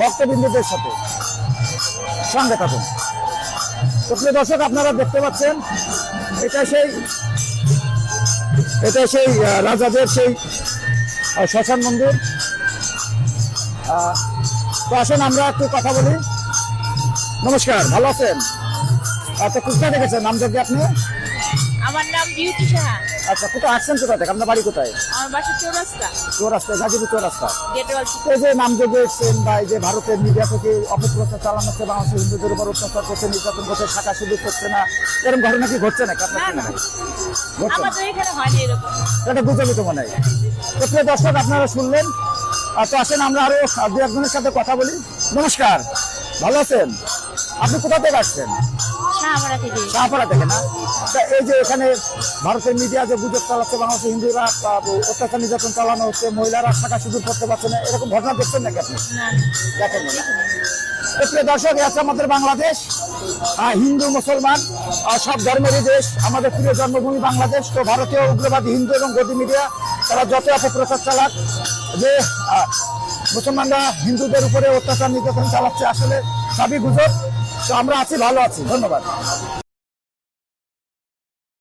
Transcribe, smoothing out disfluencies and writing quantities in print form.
ভক্তবৃন্দদের সাথে সঙ্গে থাকুন। তো প্রিয় দর্শক, আপনারা দেখতে পাচ্ছেন এটা সেই রাজাদের সেই শ্মশান মন্দির। তো আসেন আমরা একটু কথা বলি। নমস্কার, ভালো আছেন? আচ্ছা, কোথায় দেখেছেন নাম যোগ্য আপনি? আমার নাম বিউটি সাহা। আচ্ছা, কোথায় আসছেন? কোথা থেকে? আপনার বাড়ি কোথায়? আমার বাসা চৌরাস্তা, চৌরাস্তা, গাজীপুর চৌরাস্তা। গেটওয়াল। এই যে নাম যোগ্য এসছেন বা এই যে ভারতের মিডিয়া থেকে অপপ্রচার চালানো হচ্ছে, বাংলাদেশের হিন্দুদের উপর অত্যাচার করছে, নির্যাতন করছে, শাখা সুযোগ করছে না, এরকম ঘটনা কি ঘটছে নাকি আপনার? না, না। ঘটছে না? আমাদের এখানে হয়নি এরকম। এটা গুজবই তো মনে হয়। তো প্রিয় দর্শক, আপনারা শুনলেন। তো আসেন আমরা আরো দু একজনের সাথে কথা বলি। নমস্কার, ভালো আছেন? আপনি কোথা থেকে আসছেন? শাহপাড়া থেকে। শাহপাড়া থেকে না? তা এই যে এখানে ভারতের মিডিয়া যে গুজব চালাচ্ছে, বাংলাদেশের হিন্দুরা অত্যাচার নির্যাতন চালানো হচ্ছে, মহিলারা শাখা সুযোগ করতে পারছে না, এরকম ঘটনা দেখছেন নাকি আপনি? না, দেখেন না? তো প্রিয় দর্শক, এই আছে আমাদের বাংলাদেশ, হিন্দু মুসলমান সব ধর্মেরই দেশ, আমাদের প্রিয় জন্মভূমি বাংলাদেশ। তো ভারতীয় উগ্রবাদী হিন্দু এবং গদি মিডিয়া তারা যত অপপ্রচার চালাক যে মুসলমানরা হিন্দুদের উপরে অত্যাচার নির্যাতন চালাচ্ছে, আসলে সবই গুজব। তো আমরা আছি, ভালো আছি। ধন্যবাদ।